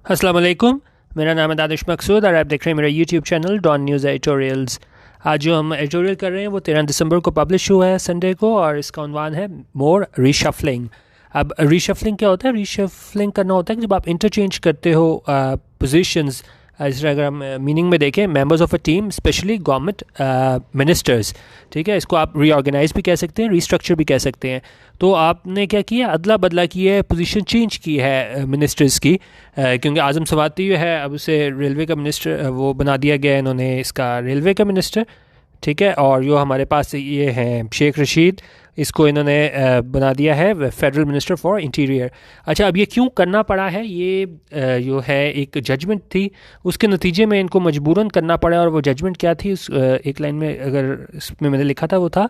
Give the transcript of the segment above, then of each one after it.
अस्सलाम वालेकुम। मेरा नाम है दानिश मकसूद और आप देख रहे हैं मेरा YouTube channel Dawn News editorials. आज जो हम एडिटोरियल कर रहे हैं वो 13 दिसंबर को पब्लिश हुआ है संडे को, और इसका उन्वान है मोर रीशफलिंग। अब रीशफलिंग क्या होता है? रीशफलिंग करना होता है कि जब आप इंटरचेंज करते हो पोजीशंस। इस तरह अगर हम मीनिंग में देखें, members of a team, specially government ministers, ठीक है, इसको आप रीऑर्गेनाइज भी कह सकते हैं, रीस्ट्रक्चर भी कह सकते हैं। तो आपने क्या किया, अदला बदला की है, पोजीशन चेंज की है मिनिस्टर्स की, क्योंकि आज़म सवाती जो है अब उसे रेलवे का मिनिस्टर वो बना दिया गया है, इन्होंने इसका रेलवे का मिनिस्टर, ठीक है। और जो हमारे पास ये हैं शेख रशीद, इसको इन्होंने बना दिया है फेडरल मिनिस्टर फॉर इंटीरियर। अच्छा, अब ये क्यों करना पड़ा है? ये जो है एक जजमेंट थी, उसके नतीजे में इनको मजबूरन करना पड़ा। और वो जजमेंट क्या थी? उस एक लाइन में अगर इसमें मैंने लिखा था वो था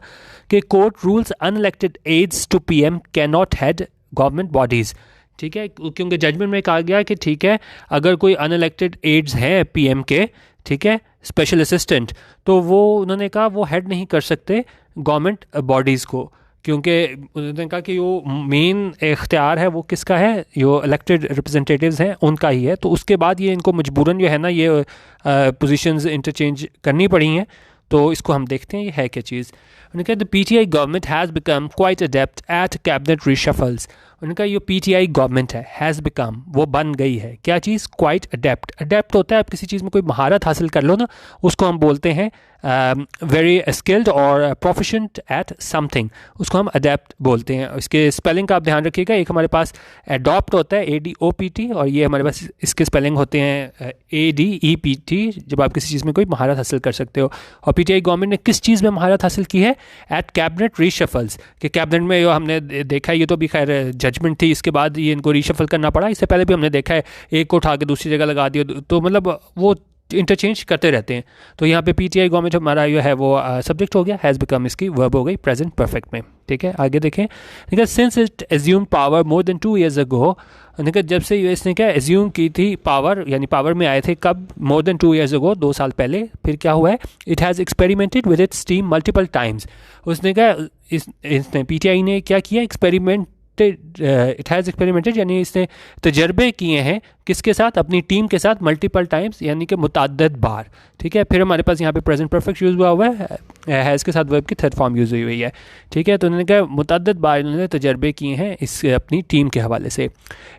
कि court rules unelected aides to PM can not head government bodies, ठीक है। क्योंकि जजमेंट में कहा गया कि ठीक है, अगर कोई अनइलेक्टेड एड्स हैं पीएम के, ठीक है, स्पेशल असिस्टेंट, तो वो उन्होंने कहा वो हेड नहीं कर सकते गवर्नमेंट बॉडीज़ को, क्योंकि उन्होंने कहा कि वो मेन इख्तियार है वो किसका है, जो इलेक्टेड रिप्रेजेंटेटिव्स हैं उनका ही है। तो उसके बाद ये इनको मजबूरन जो है ना ये पोजीशंस इंटरचेंज करनी पड़ी हैं। तो इसको हम देखते हैं ये है क्या चीज़। उन्होंने कहा the PTI government has become quite adept at cabinet reshuffles. उनका ये पीटीआई गवर्नमेंट है, हैज़ बिकम, वो बन गई है क्या चीज़? Quite adapt. अडेप्ट होता है आप किसी चीज़ में कोई महारत हासिल कर लो ना, उसको हम बोलते हैं वेरी स्किल्ड और प्रोफिशेंट एट समथिंग, उसको हम अडेप्ट बोलते हैं। इसके स्पेलिंग का आप ध्यान रखिएगा, एक हमारे पास एडॉप्ट होता है ADOPT, और ये हमारे पास इसके स्पेलिंग होते हैं ADEPT, जब आप किसी चीज़ में कोई महारत हासिल कर सकते हो। और पीटीआई गवर्नमेंट ने किस चीज़ में महारत हासिल की है? एट कैबिनेट रीशफल्स, कि कैबिनेट में जो हमने देखा है, ये तो भी खैर जजमेंट थी, इसके बाद ये इनको रीशफल करना पड़ा। इससे पहले भी हमने देखा है एक को उठा के दूसरी जगह लगा दिया, तो मतलब वो इंटरचेंज करते रहते हैं। तो यहाँ पे पीटीआई गवर्नमेंट हमारा जो है वो सब्जेक्ट हो गया, हैज़ बिकम इसकी वर्ब हो गई प्रेजेंट परफेक्ट में, ठीक है। आगे देखें, देखिए since it assume power more than 2 years ago, देखिए जब से इसने क्या एज्यूम की थी पावर, यानी पावर में आए थे कब? मोर देन 2 years ago, 2 साल पहले। फिर क्या हुआ है? It has experimented with its team multiple times. उसने क्या इसने पीटीआई ने क्या किया? एक्सपेरिमेंट, इट हैज़ एक्सपेरिमेंटेड, यानी इसने तजर्बे किए हैं किसके साथ? अपनी टीम के साथ, मल्टीपल टाइम्स, यानी कि मुतअद्दिद बार, ठीक है। फिर हमारे पास यहाँ पे प्रेजेंट परफेक्ट यूज़ हुआ हुआ है, हैज़ के साथ वर्ब की थर्ड फॉर्म यूज़ हुई हुई है, ठीक है। तो उन्होंने कहा मुतअद्दिद बार इन्होंने तजर्बे किए हैं इस अपनी टीम के हवाले से।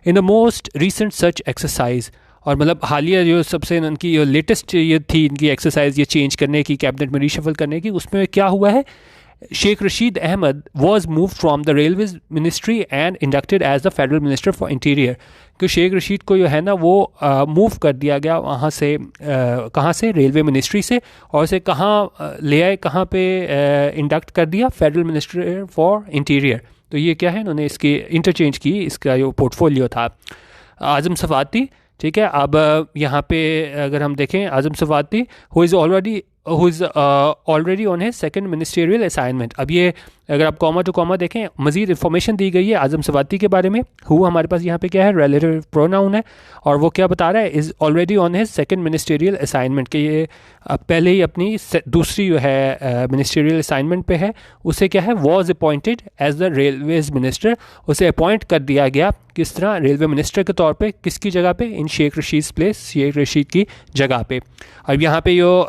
In the most recent such exercise, और मतलब हालिया जो सबसे इनकी जो लेटेस्ट ये थी इनकी एक्सरसाइज, ये चेंज करने की, कैबिनेट में रीशफल करने की, उसमें क्या हुआ है? Sheikh Rashid Ahmed was moved from the Railways Ministry and inducted as the Federal Minister for Interior। कि शेख रशीद को जो है ना वो मूव कर दिया गया वहाँ से, कहाँ से? रेलवे मिनिस्ट्री से, और उसे कहाँ ले आए, कहाँ पे इंडक्ट कर दिया? Federal minister for interior. तो ये क्या है, इन्होंने इसकी इंटरचेंज की, इसका जो पोर्टफोलियो था। आज़म सवाती, ठीक है। अब यहाँ पे अगर हम देखें, Azam Swati who is already on है सेकंड मिनिस्टेरियल असाइनमेंट। अब ये अगर आप कॉमा टू कॉमा देखें, मज़ीद इन्फॉर्मेशन दी गई है आज़म सवाती के बारे में। हु हमारे पास यहाँ पे क्या है? रिलेटिव प्रोनाउन है, और वो क्या बता रहा है? इज़ ऑलरेडी ऑन है सेकंड मिनिस्टेरियल असाइनमेंट, के ये पहले ही अपनी दूसरी जो है मिनिस्टेरियल असाइनमेंट पे है। उसे क्या है? Was appointed as the railways minister, उसे अपॉइंट कर दिया गया किस तरह? रेलवे मिनिस्टर के तौर पे। किसकी जगह पे? इन शेख रशीद प्लेस, शेख रशीद की जगह पे। अब यहाँ पे जो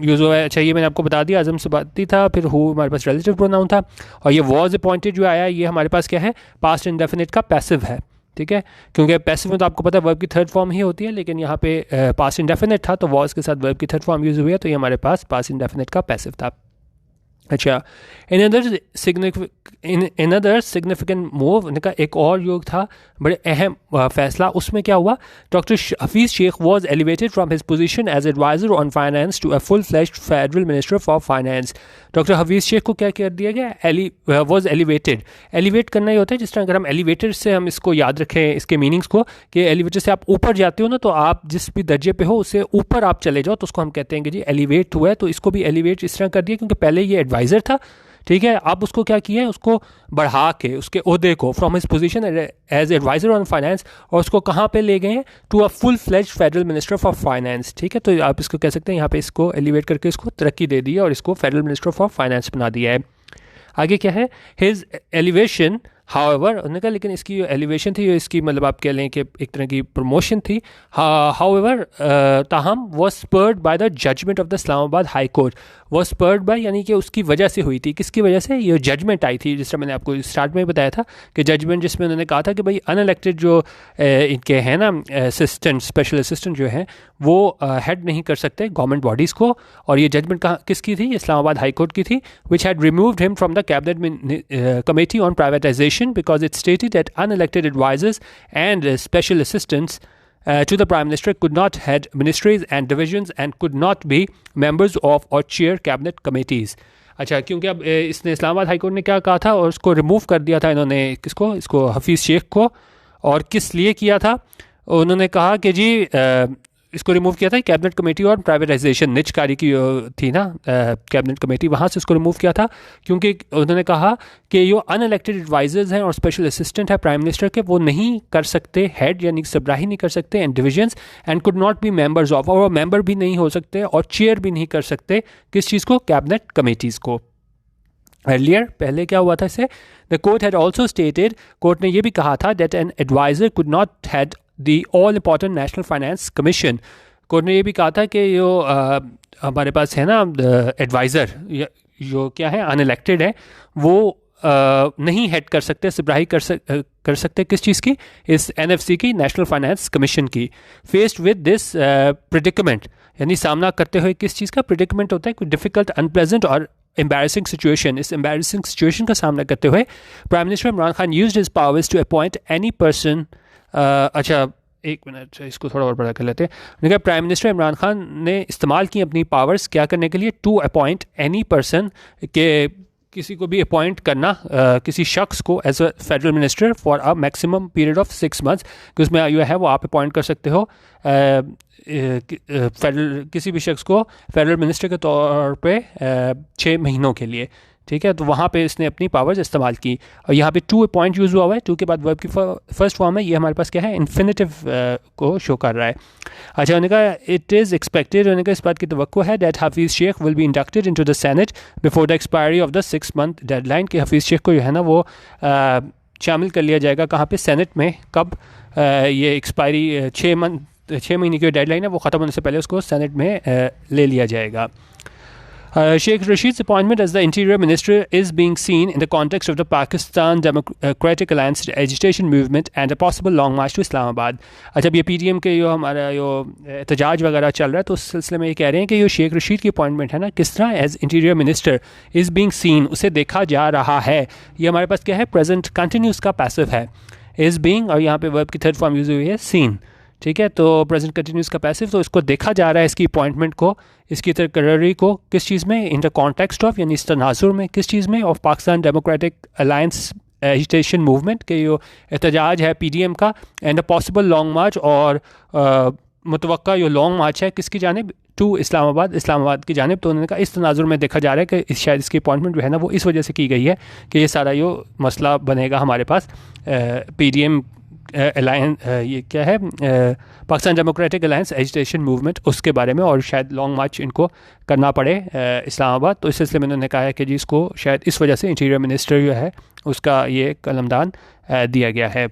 यूज़ हुआ है, अच्छा ये मैंने आपको बता दिया, आज़म सवाती था, फिर हु हमारे पास रिलेटिव प्रोनाउन था, और ये वॉज अपॉइंटेड जो आया ये हमारे पास क्या है? पास्ट इंडेफिनिट का पैसिव है, ठीक है। क्योंकि पैसिव में तो आपको पता है वर्ब की थर्ड फॉर्म ही होती है, लेकिन यहाँ पे पास्ट इंडेफिनिट था, तो वॉज के साथ वर्ब की थर्ड फॉर्म यूज़ हुई है, तो ये हमारे पास पास्ट इंडेफिनिट का पैसिव था। अच्छा, इन अदर सिग्निफिकेंट मूव का एक और योग था, बड़े अहम फैसला। उसमें क्या हुआ? Doctor Hafeez Shaikh was elevated from his position as adviser on finance to a full fledged federal minister for finance. Doctor Hafeez Shaikh को क्या कर दिया गया? Was elevated. एलिवेट करना ही होता है, जिस तरह अगर हम एलिवेटर से हम इसको याद रखें इसके मीनिंग्स को, कि एलिवेटर से आप ऊपर जाते हो ना, तो आप जिस भी दर्जे पे हो उससे ऊपर आप चले जाओ, तो उसको हम कहते हैं कि जी एलिवेट हुआ है। तो इसको भी एलिवेट इस तरह कर दिया, क्योंकि पहले ये एडवाइज़र था, ठीक है। अब उसको क्या किया है? उसको बढ़ा के उसके ओहदे को, from his position as adviser on finance, और उसको कहाँ पे ले गए हैं? To a full fledged federal minister for finance, ठीक है। तो आप इसको कह सकते हैं यहाँ पे इसको एलिवेट करके इसको तरक्की दे दी है, और इसको फेडरल मिनिस्टर फॉर फाइनेंस बना दिया है। आगे क्या है? हिज एलिवेशन हाउएवर उन्होंने कहा लेकिन इसकी जो एलिवेशन थी, इसकी मतलब आप कह लें कि एक तरह की प्रमोशन थी। हाउएवर ताहम was spurred by the judgment of the Islamabad High Court, was spurred by यानी कि उसकी वजह से हुई थी। किसकी वजह से? ये जजमेंट आई थी, जिस तरह मैंने आपको स्टार्ट में बताया था कि जजमेंट जिसमें उन्होंने कहा था कि भाई अनइलेक्टेड जो इनके हैं ना असिस्टेंट, स्पेशल असिस्टेंट जो हैं वो हेड नहीं कर सकते गवर्नमेंट बॉडीज़ को। और ये जजमेंट कहाँ किसकी थी? इस्लामाबाद हाई कोर्ट की थी, which had removed him from the cabinet committee on privatisation because it stated that unelected advisers and special assistants to the Prime Minister could not head ministries and divisions and could not be members of or chair cabinet committees। अच्छा, क्योंकि अब इसने Islamabad High court ने क्या कहा था और उसको रिमूव कर दिया था इन्होंने, किसको? इसको हफीज़ शेख को। और किस लिए किया था? उन्होंने कहा कि जी इसको रिमूव किया था कैबिनेट कमेटी और प्राइवेटाइजेशन, निजकारी की थी ना कैबिनेट कमेटी, वहाँ से उसको रिमूव किया था क्योंकि उन्होंने कहा कि जो अनइलेक्टेड एडवाइजर्स हैं और स्पेशल असिस्टेंट है प्राइम मिनिस्टर के, वो नहीं कर सकते हेड यानी सरबराही नहीं कर सकते and divisions and could not be members of, और मेंबर भी नहीं हो सकते और चेयर भी नहीं कर सकते किस चीज़ को? कैबिनेट कमेटीज़ को। अर्लियर पहले क्या हुआ था इससे? The court had also stated, court ने यह भी कहा था that an adviser could not had the all important national finance commission. Court ने यह भी कहा था कि जो हमारे पास है ना एडवाइज़र जो क्या है अनइलेक्टेड है, वो नहीं हेड कर सकते, सिबराही कर सकते किस चीज़ की? इस एनएफसी की, नेशनल फाइनेंस कमीशन की। फेस्ड विद दिस प्रिडिकमेंट यानी सामना करते हुए किस चीज़ का? प्रिडिकमेंट होता है कोई डिफ़िकल्ट, अनप्लेजेंट और एम्बैरसिंग सिचुएशन। इस एम्बैरसिंग सिचुएशन का सामना करते हुए prime minister Imran Khan used his powers to appoint any person. अच्छा एक मिनट, इसको थोड़ा और बड़ा कर लेते हैं। उन्होंने कहा प्राइम मिनिस्टर इमरान खान ने इस्तेमाल की अपनी पावर्स क्या करने के लिए? टू अपॉइंट एनी पर्सन, के किसी को भी अपॉइंट करना, किसी शख्स को as a federal minister for a maximum period of 6 months, कि उसमें जो है वो आप अपॉइंट कर सकते हो फेडरल किसी भी शख्स को फेडरल मिनिस्टर के तौर पे 6 महीनों के लिए। ठीक है, तो वहाँ पे इसने अपनी पावर्स इस्तेमाल की। और यहाँ पे टू पॉइंट यूज़ हुआ हुआ है, टू के बाद वर्ब की फर्स्ट फॉर्म है, ये हमारे पास क्या है? इन्फिनिटिव को शो कर रहा है। अच्छा, उन्होंने कहा इट इज़ एक्सपेक्टेड, उन्होंने कहा इस बात की तवक्को है that Hafeez Shaikh will be inducted into the senate before the expiry of the 6 month deadline, कि हफीज़ शेख को जो है ना वो शामिल कर लिया जाएगा कहाँ पे? सेनेट में। कब? ये एक्सपायरी 6 महीने की डेडलाइन है, वो ख़त्म होने से पहले उसको सेनेट में ले लिया जाएगा। Sheikh Rashid's appointment as the Interior Minister is being seen in the context of the Pakistan Democratic Alliance agitation movement and a possible long march to Islamabad। अच्छा, ये PTM के जो हमारा जो एहतजाज वगैरह चल रहा है, तो उस सिलसिले में ये कह रहे हैं कि जो शेख रशीद की अपॉइंटमेंट है ना, किस तरह as interior minister is being seen, उसे देखा जा रहा है। ये हमारे पास क्या है? प्रेजेंट कंटिन्यूस का पैसिव है, इज़ बीइंग, और यहाँ पे वर्ब की थर्ड फॉर्म यूज हुई है सीन। ठीक है, तो प्रेजेंट कंटिन्यूस का पैसिव, तो इसको देखा जा रहा है इसकी अपॉइंटमेंट को, इसकी तकर्री को किस चीज़ में? इन द कॉन्टेक्स्ट ऑफ यानी इस तनाजुर में, किस चीज़ में? Of Pakistan democratic alliance agitation movement के जो एहतजाज है PDM का, एंड अ पॉसिबल लॉन्ग मार्च, और मुतवक्का जो लॉन्ग मार्च है किसकी जानिब? टू इस्लामाबाद की जानिब। तो उन्होंने कहा इस तनाजुर में देखा जा रहा है कि शायद इसकी अपॉइंटमेंट जो है ना वो इस वजह से की गई है कि ये सारा जो मसला बनेगा हमारे पास PDM अलायंस, ये क्या है? Pakistan democratic alliance agitation movement, उसके बारे में, और शायद लॉन्ग मार्च इनको करना पड़े इस्लामाबाद। तो इस सिलसिले में उन्होंने कहा है कि जी इसको शायद इस वजह से इंटीरियर मिनिस्टर जो है उसका ये कलमदान दिया गया है।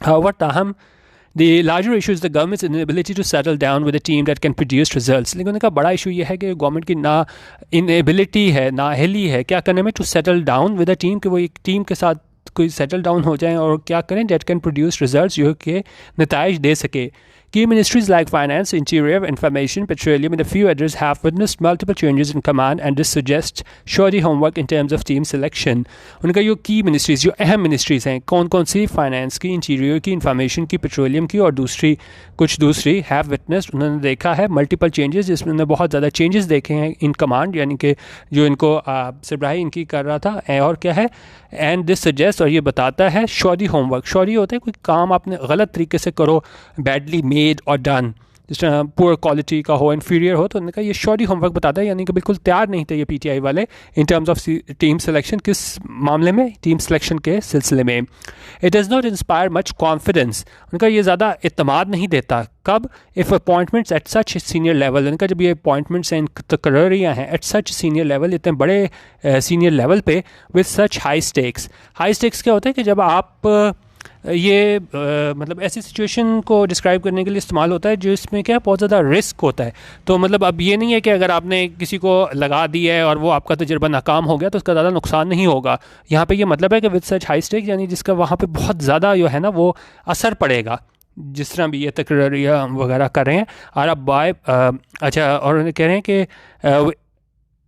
However, ताहम The larger issue is the government's inability to settle down with a team that can produce results। लेकिन उनका बड़ा इशू ये है कि गवर्नमेंट की ना इनएबिलिटी है, नाअहली है क्या करने में, to settle down with a team, कि वो एक टीम के साथ कोई सेटल डाउन हो जाए और क्या करें, डेट कैन प्रोड्यूस रिजल्ट्स, जो कि नताइज दे सके। Key ministries like Finance, Interior, Information, Petroleum, and a few others have witnessed multiple changes in command, and this suggests shoddy homework in terms of team selection। उनका जो की ministries, जो अहम ministries हैं, कौन कौन सी? फाइनेंस की, इंटीरियर की, इंफॉर्मेशन की, पेट्रोलियम की, और कुछ दूसरी हैव विटनेस्ड, उन्होंने देखा है मल्टीपल चेंजेस, जिसमें उन्होंने बहुत ज़्यादा चेंजेस देखे हैं इन कमांड, यानी कि जो इनको सरबराही इनकी कर रहा था। और क्या है? एंड दिस सजेस्ट, और ये बताता है शॉडी होमवर्क। शॉडी होता है कोई काम आपने गलत तरीके से करो, बैडली मेड और डन, जिस तरह पुअर क्वालिटी का हो, इन्फीरियर हो, तो उन्होंने कहा ये श्योरली होमवर्क बताता है, यानी कि बिल्कुल तैयार नहीं थे ये पीटीआई वाले in terms of team selection. किस मामले में? टीम सिलेक्शन के सिलसिले में। It does not inspire much confidence, उनका ये ज़्यादा इत्मीनान नहीं देता। कब? If appointments at such senior level, उनका जब ये अपॉइंटमेंट्स हैं, तकर्रियाँ हैं एट सच सीनियर लेवल, इतने बड़े सीनियर लेवल पे, with such high stakes. High stakes क्या होता है कि जब आप ये मतलब ऐसी सिचुएशन को डिस्क्राइब करने के लिए इस्तेमाल होता है जो इसमें क्या बहुत ज़्यादा रिस्क होता है। तो मतलब अब ये नहीं है कि अगर आपने किसी को लगा दिया है और वो आपका तजुर्बा नाकाम हो गया तो उसका ज़्यादा नुकसान नहीं होगा। यहाँ पे ये मतलब है कि विद सच हाई स्टेक, यानी जिसका वहाँ पे बहुत ज़्यादा जो है ना वो असर पड़ेगा, जिस तरह भी ये तकरीरियाँ वगैरह कर रहे हैं। और अब अच्छा, और उन्हें कह रहे हैं कि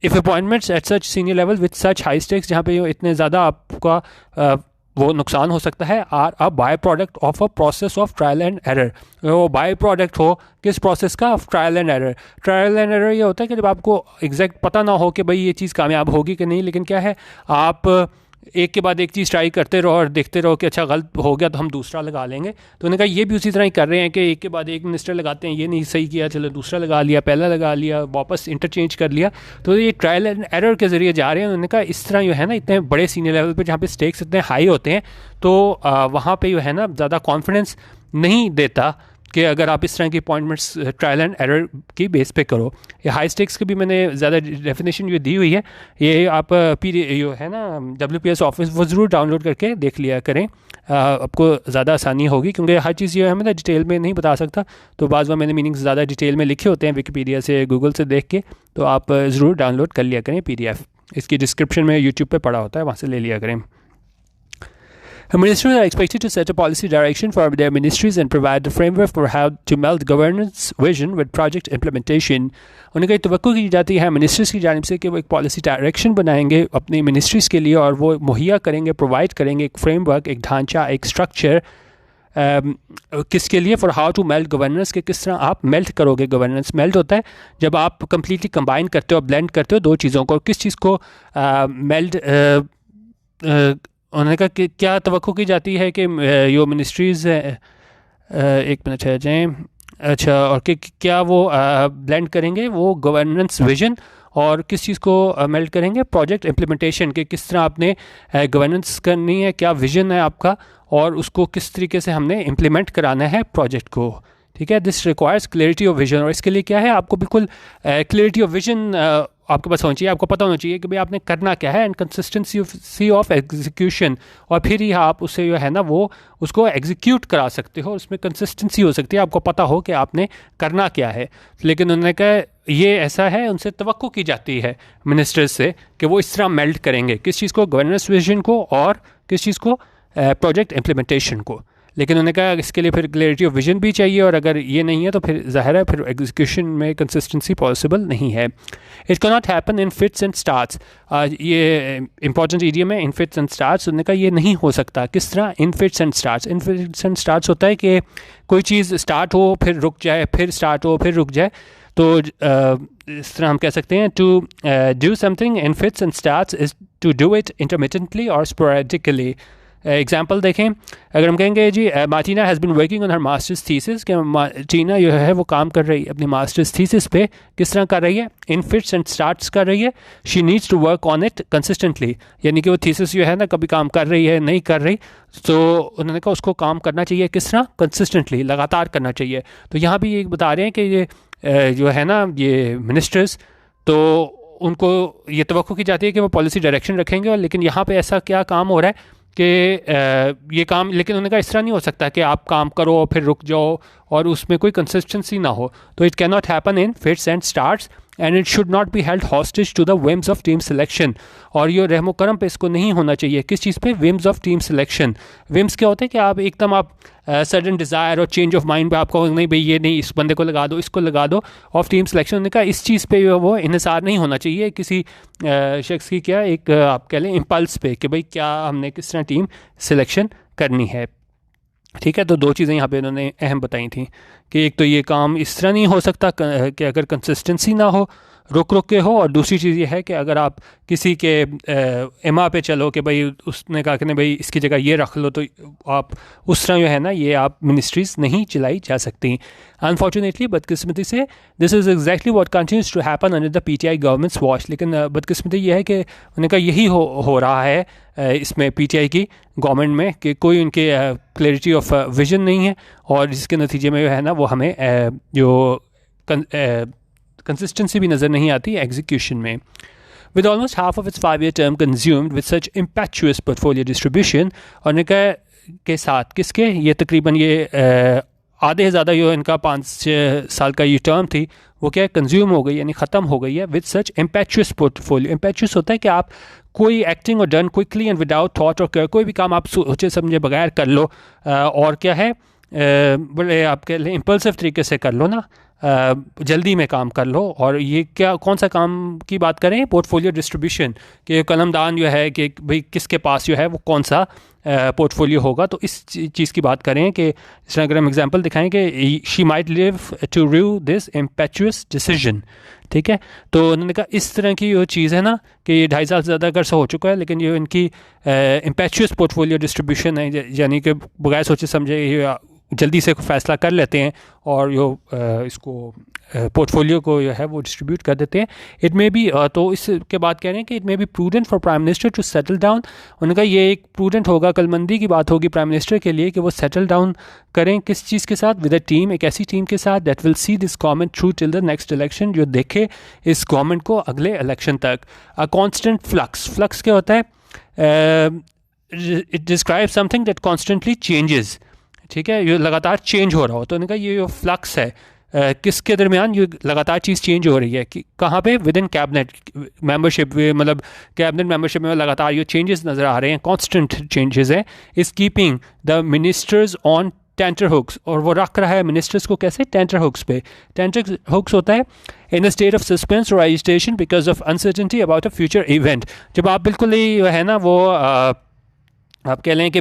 if appointments at such senior level with such high stakes, जहाँ पे इतने ज़्यादा आपका वो नुकसान हो सकता है, are a by product of a process of trial and error. वो बाय प्रोडक्ट हो किस प्रोसेस का? Of trial and error. Trial and error ये होता है कि जब आपको एग्जैक्ट पता ना हो कि भाई ये चीज़ कामयाब होगी कि नहीं, लेकिन क्या है, आप एक के बाद एक चीज़ ट्राई करते रहो और देखते रहो कि अच्छा गलत हो गया तो हम दूसरा लगा लेंगे। तो उन्होंने कहा ये भी उसी तरह ही कर रहे हैं कि एक के बाद एक मिनिस्टर लगाते हैं, ये नहीं सही किया, चलो दूसरा लगा लिया, पहला लगा लिया, वापस इंटरचेंज कर लिया। तो ये ट्रायल एंड एरर के ज़रिए जा रहे हैं। उन्होंने कहा इस तरह जो है ना, इतने बड़े सीनियर लेवल पर जहाँ पे स्टेक्स इतने हाई होते हैं, तो वहाँ पर जो है ना ज़्यादा कॉन्फिडेंस नहीं देता कि अगर आप इस तरह की अपॉइंटमेंट्स ट्रायल एंड एरर की बेस पे करो। ये हाई स्टेक्स की भी मैंने ज़्यादा डेफिनेशन जो दी हुई है, ये आप जो है ना WPS ऑफिस वो ज़रूर डाउनलोड करके देख लिया करें, आपको ज़्यादा आसानी होगी, क्योंकि हर चीज़ जो है मैं डिटेल में नहीं बता सकता। तो बाज़ बार मैंने मीनिंग्स ज़्यादा डिटेल में लिखे होते हैं विकिपीडिया से, गूगल से देख के, तो आप ज़रूर डाउनलोड कर लिया करें PDF। इसकी डिस्क्रिप्शन में यूट्यूब पर पड़ा होता है, वहाँ से ले लिया करें। Ministers are expected to set a policy direction for their ministries and provide the framework for how to meld governance vision with project implementation. उन्हें कई तवक्को की जाती है मिनिस्ट्रीज की जानिब से कि वो एक पॉलिसी डायरेक्शन बनाएंगे अपनी मिनिस्ट्रीज़ के लिए, और वो मुहैया करेंगे, प्रोवाइड करेंगे एक फ्रेमवर्क, एक ढांचा, एक स्ट्रक्चर, किसके लिए? For how to melt governance, के किस तरह आप मेल्ट करोगे गवर्नेंस। मेल्ट होता है जब आप कम्प्लीटली कंबाइन करते हो, ब्लेंड करते हो दो चीज़ों को। किस चीज़ को मेल्ट? उन्होंने कहा कि क्या तवक्को की जाती है कि जो मिनिस्ट्रीज़ एक मिनट है जाएँ, अच्छा, और कि क्या वो ब्लेंड करेंगे वो गवर्नेंस विजन, और किस चीज़ को मेल्ट करेंगे? प्रोजेक्ट इम्प्लीमेंटेशन, के किस तरह आपने गवर्नेंस करनी है, क्या विजन है आपका, और उसको किस तरीके से हमने इम्प्लीमेंट कराना है प्रोजेक्ट को। ठीक है, this requires clarity of vision, और इसके लिए क्या है, आपको बिल्कुल क्लैरिटी ऑफ विजन आपके पास होनी चाहिए, आपको पता होना चाहिए कि भाई आपने करना क्या है, एंड कंसिस्टेंसी ऑफ एग्जीक्यूशन, और फिर ही आप उससे जो है ना वो उसको एग्जीक्यूट करा सकते हो, उसमें कंसिस्टेंसी हो सकती है, आपको पता हो कि आपने करना क्या है। लेकिन उन्होंने कहा ये ऐसा है, उनसे तवक्को की जाती है मिनिस्टर्स से कि वो इस तरह मेल्ट करेंगे, किस चीज़ को? गवर्नेंस विजन को, और किस चीज़ को? प्रोजेक्ट इम्प्लीमेंटेशन को। लेकिन उन्होंने कहा इसके लिए फिर क्लैरिटी ऑफ विजन भी चाहिए, और अगर ये नहीं है तो फिर ज़ाहिर है फिर एग्जीक्यूशन में कंसिस्टेंसी पॉसिबल नहीं है। It can not happen in fits and starts, ये इंपॉर्टेंट इडियम है, इन फिट्स एंड स्टार्ट्स। उन्होंने कहा ये नहीं हो सकता। किस तरह? In fits and starts. In fits and starts होता है कि कोई चीज़ स्टार्ट हो फिर रुक जाए, फिर स्टार्ट हो फिर रुक जाए। तो इस तरह हम कह सकते हैं to do something in fits and starts is to do it intermittently और स्पोरेडिकली। एग्जाम्पल देखें, अगर हम कहेंगे जी Martina has been working on her master's thesis, कि मार्टिना जो है वो काम कर रही है अपनी मास्टर्स थीसिस पे, किस तरह कर रही है? इन फिट्स एंड स्टार्ट्स कर रही है। She needs to work on it consistently, यानी कि वो थीसिस जो है ना कभी काम कर रही है, नहीं कर रही, तो उन्होंने कहा उसको काम करना चाहिए किस तरह? कंसिस्टेंटली, लगातार करना चाहिए। तो यहाँ भी ये बता रहे हैं कि ये जो है ना ये मिनिस्टर्स, तो उनको ये तवक्को की जाती है कि वो पॉलिसी डायरेक्शन रखेंगे, और लेकिन यहाँ पे ऐसा क्या काम हो रहा है कि ये काम, लेकिन उन्होंने कहा इस तरह नहीं हो सकता कि आप काम करो फिर रुक जाओ और उसमें कोई कंसिस्टेंसी ना हो। तो it can not happen in fits and starts, and it should not be held hostage to the whims of team selection, और ये रहमो करम पे इसको नहीं होना चाहिए। किस चीज़ पे? Whims of team selection. Whims क्या होते हैं कि आप एकदम आप सडन डिज़ायर और चेंज ऑफ माइंड पे आपको नहीं भाई ये नहीं, इस बंदे को लगा दो, इसको लगा दो, ऑफ टीम सिलेक्शन। उन्होंने कहा इस चीज़ पे वो इन्हिसार नहीं होना चाहिए किसी शख्स की, क्या एक आप कह लें इम्पल्स पे, कि भाई क्या हमने किस तरह टीम सिलेक्शन करनी है। ठीक है, तो दो चीज़ें यहाँ पे उन्होंने अहम बताई थी कि एक तो ये काम इस तरह नहीं हो सकता कि अगर कंसिस्टेंसी ना हो, रुक रुक के हो, और दूसरी चीज़ ये है कि अगर आप किसी के एमा पे चलो कि भाई उसने कहा कि नहीं भाई इसकी जगह ये रख लो, तो आप उस तरह जो है ना ये आप मिनिस्ट्रीज़ नहीं चलाई जा सकती अनफॉर्चुनेटली, बदकिस्मती से। This is exactly what continues to happen under the PTI government's watch. लेकिन बदकिस्मती ये है कि उन्होंने कहा यही हो रहा है इसमें पीटीआई की गवर्नमेंट में, कि कोई उनके क्लैरिटी ऑफ विजन नहीं है, और जिसके नतीजे में जो है ना वो हमें जो कंसिस्टेंसी भी नज़र नहीं आती एग्जीक्यूशन में। With almost half of its 5-year term consumed with such impetuous portfolio distribution, और इनका के साथ किसके ये तकरीबन ये आधे से ज़्यादा जो इनका 5 साल का ये टर्म थी वो क्या कंज्यूम हो गई, यानी ख़त्म हो गई है with such impetuous portfolio. Impetuous होता है कि आप कोई एक्टिंग और done quickly and without thought, और कोई भी काम आप सोचे समझे बगैर कर लो, और क्या है बड़े आप कह लें इम्पल्सिव तरीके से कर लो ना, जल्दी में काम कर लो। और ये क्या कौन सा काम की बात करें, पोर्टफोलियो डिस्ट्रीब्यूशन, कि कलमदान जो है कि भाई किसके पास जो है वो कौन सा पोर्टफोलियो होगा, तो इस चीज़ की बात करें कि इस तरह अगर हम एग्जांपल दिखाएं कि शी माइट लिव टू रू दिस इम्पेचुअस डिसीजन, ठीक है। तो उन्होंने कहा इस तरह की जो चीज़ है ना कि ये 2.5 साल से ज़्यादा अरसा हो चुका है, लेकिन ये इनकी इम्पेचुअस पोर्टफोलियो डिस्ट्रीब्यूशन है, यानी कि बगैर सोचे समझे ये जल्दी से फैसला कर लेते हैं और जो इसको पोर्टफोलियो को जो है वो डिस्ट्रीब्यूट कर देते हैं। इट मे बी तो इसके बाद कह रहे हैं कि it may be prudent for prime minister to settle down. उनका ये एक प्रूडेंट होगा, कलमंदी की बात होगी प्राइम मिनिस्टर के लिए कि वो सेटल डाउन करें किस चीज़ के साथ, विद अ टीम, एक ऐसी टीम के साथ that will see this government through till the next election, जो देखे इस गवर्नमेंट को अगले इलेक्शन तक। अ कॉन्स्टेंट फ्लक्स क्या होता है, it describe something that constantly changes, ठीक है, ये लगातार चेंज हो रहा हो। तो उन्होंने कहा ये जो फ्लक्स है किसके दरमियान ये लगातार चीज़ चेंज हो रही है, कि कहाँ पे, विद इन कैबिनेट मेंबरशिप, मतलब कैबिनेट मेंबरशिप में लगातार ये चेंजेस नज़र आ रहे हैं, कॉन्स्टेंट चेंजेस हैं। Is keeping the ministers on tenter hooks, और वो रख रहा है मिनिस्टर्स को कैसे, टेंटर हुक्स पे। टेंटर हुक्स होता है in a state of suspense और agitation because of uncertainty about a future event. जब आप बिल्कुल ही है ना वो आप कह लें कि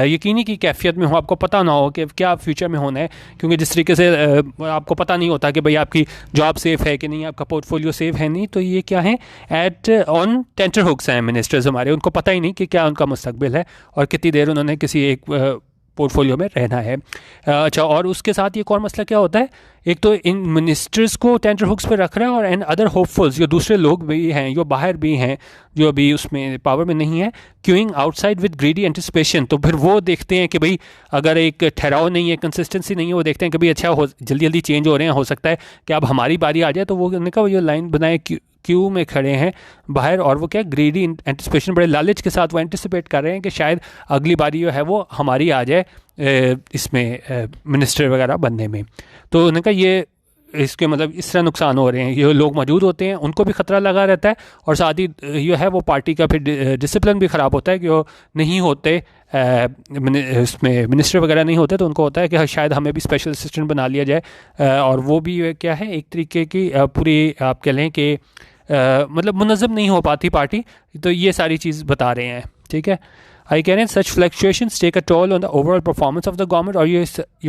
यकीनी की कैफियत में हो, आपको पता ना हो कि क्या फ्यूचर में होना है, क्योंकि जिस तरीके से आपको पता नहीं होता कि भाई आपकी जॉब सेफ़ है कि नहीं, आपका पोर्टफोलियो सेफ है नहीं, तो ये क्या है, एट ऑन टेंटर हुक्स हैं मिनिस्टर्स हमारे, उनको पता ही नहीं कि क्या उनका मुस्तकबिल है और कितनी देर उन्होंने किसी एक पोर्टफोलियो में रहना है। अच्छा, और उसके साथ एक और मसला क्या होता है, एक तो इन मिनिस्टर्स को टेंटर हुक्स पे रख रहा है, और एंड अदर होपफुल्स जो दूसरे लोग भी हैं, जो बाहर भी हैं, जो अभी उसमें पावर में नहीं है, queuing outside with greedy anticipation. तो फिर वो देखते हैं कि भाई अगर एक ठहराव नहीं है, कंसिस्टेंसी नहीं है, वो देखते हैं कि भाई अच्छा जल्दी जल्दी चेंज हो रहे हैं, हो सकता है कि अब हमारी बारी आ जाए, तो वो उनका जो लाइन बनाए क्यू में खड़े हैं बाहर, और वो क्या ग्रीडी एंटिसिपेशन, बड़े लालच के साथ वो एंटिसिपेट कर रहे हैं कि शायद अगली बारी जो है वो हमारी आ जाए इसमें मिनिस्टर वगैरह बनने में। तो उन्होंने कहा ये इसके मतलब इस तरह नुकसान हो रहे हैं, ये लोग मौजूद होते हैं उनको भी ख़तरा लगा रहता है, और साथ ही जो है वो पार्टी का फिर डिसिप्लिन भी ख़राब होता है कि वो नहीं होते इसमें मिनिस्टर वगैरह नहीं होते, तो उनको होता है कि शायद हमें भी स्पेशल असिस्टेंट बना लिया जाए, और वो भी क्या है एक तरीके की पूरी आप कह लें कि मतलब मुनज़्ज़म नहीं हो पाती पार्टी। तो ये सारी चीज़ बता रहे हैं, ठीक है। आई कह रहे हैं such fluctuations take a toll on the overall performance of the government, और ये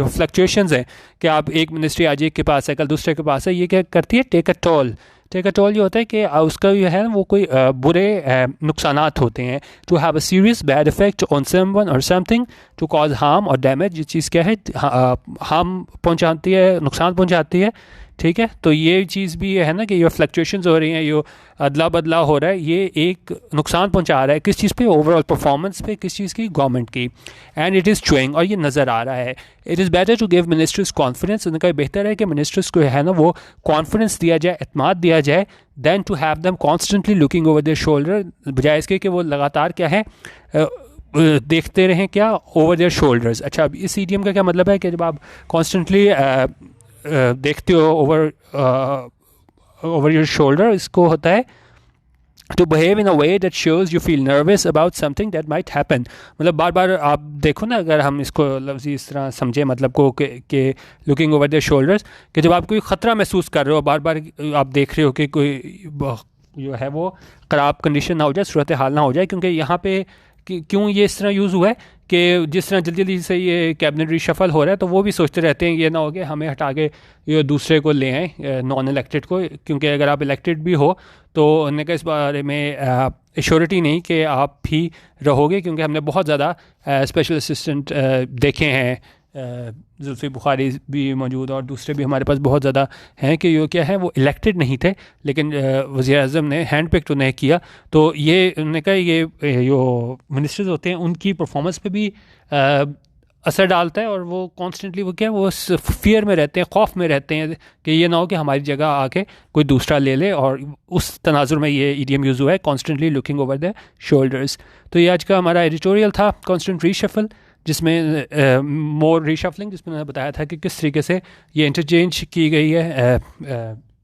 फ्लक्चुएशंस हैं कि आप एक मिनिस्ट्री आज एक के पास है, कल दूसरे के पास है, ये क्या करती है, take a toll. Take a toll ये होता है कि उसका जो है वो कोई बुरे नुकसानात होते हैं, to have a serious bad effect on someone और समथिंग, टू कॉज हार्म और डैमेज, ये चीज़ क्या है, हार्म पहुँचाती है, नुकसान पहुँचाती है, ठीक है। तो ये चीज़ भी है ना कि ये फ्लक्चुएशंस हो रही हैं, ये अदला बदला हो रहा है, ये एक नुकसान पहुंचा रहा है किस चीज़ पे, ओवरऑल परफॉर्मेंस पे, किस चीज़ की, गवर्नमेंट की। एंड इट इज़ शोइंग, और ये नज़र आ रहा है। It is better to give ministers confidence, उनका बेहतर है कि मिनिस्टर्स को है ना वो कॉन्फिडेंस दिया जाए, एतमाद दिया जाए, than to have them constantly looking over their shoulder, बजाय इसके कि वो लगातार क्या है देखते रहें क्या, ओवर देयर शोल्डर्स। अच्छा, अब इस ईडियम का क्या मतलब है कि जब आप कॉन्स्टेंटली देखते हो ओवर योर शोल्डर, इसको होता है to behave in a way that shows you feel nervous about something that might happen. मतलब बार बार आप देखो ना, अगर हम इसको लफ्ज़ी इस तरह समझे मतलब को कि लुकिंग ओवर देयर शोल्डर्स, कि जब आप कोई ख़तरा महसूस कर रहे हो, बार बार आप देख रहे हो कि कोई जो है वो ख़राब कंडीशन ना हो जाए, सूरत हाल ना हो जाए, क्योंकि यहाँ पे क्यों ये इस तरह यूज़ हुआ है कि जिस तरह जल्दी जल्दी से ये कैबिनेट रिशफल हो रहा है तो वो भी सोचते रहते हैं ये ना हो कि हमें हटा के ये दूसरे को ले आएँ, नॉन इलेक्टेड को, क्योंकि अगर आप इलेक्टेड भी हो तो उन्होंने कहा इस बारे में एश्योरिटी नहीं कि आप भी रहोगे, क्योंकि हमने बहुत ज़्यादा स्पेशल असिस्टेंट देखे हैं, जुल्फ़ी बुखारी भी मौजूद और दूसरे भी हमारे पास बहुत ज़्यादा हैं कि ये क्या है वो इलेक्टेड नहीं थे, लेकिन वज़ीर आज़म ने हैंड पिक उन्हें किया। तो ये उन्होंने कहा ये जो मिनिस्टर्स होते हैं उनकी परफॉर्मेंस पे भी असर डालता है, और वो कॉन्स्टेंटली वो क्या है वो फियर में रहते हैं, खौफ में रहते हैं कि ये ना हो कि हमारी जगह आके कोई दूसरा ले ले, और उस तनाजुर में ये ईडीएम यूज़ हुआ है, constantly looking over the shoulders. तो ये आज का हमारा एडिटोरियल था, कॉन्स्टेंट रीशफल, जिसमें मोर रीशफलिंग, जिसमें मैंने बताया था कि किस तरीके से ये इंटरचेंज की गई है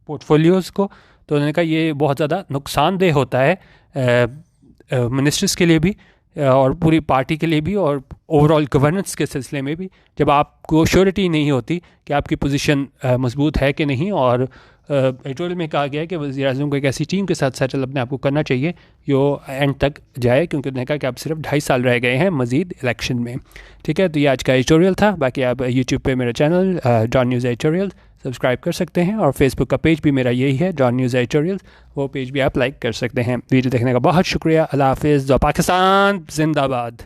पोर्टफोलियोज़ को। तो उन्होंने कहा ये बहुत ज़्यादा नुकसानदेह होता है मिनिस्टर्स के लिए भी और पूरी पार्टी के लिए भी, और ओवरऑल गवर्नेंस के सिलसिले में भी, जब आपको श्योरिटी नहीं होती कि आपकी पोजीशन मजबूत है कि नहीं। और एडिटोरियल में कहा गया है कि वज़ीर आज़म को एक ऐसी टीम के साथ सेटल अपने आप को करना चाहिए जो एंड तक जाए, क्योंकि उन्होंने कहा कि अब सिर्फ 2.5 साल रह गए हैं मज़ीद इलेक्शन में। ठीक है, तो ये आज का एडिटोरियल था। बाकी आप यूट्यूब पे मेरा channel Dawn News editorial subscribe कर सकते हैं, और फेसबुक का पेज भी मेरा यही है, डॉन न्यूज़ एडिटोरियल, वो पेज भी आप लाइक कर सकते हैं। वीडियो देखने का बहुत शुक्रिया। अल्लाह हाफ़िज़। पाकिस्तान जिंदाबाद।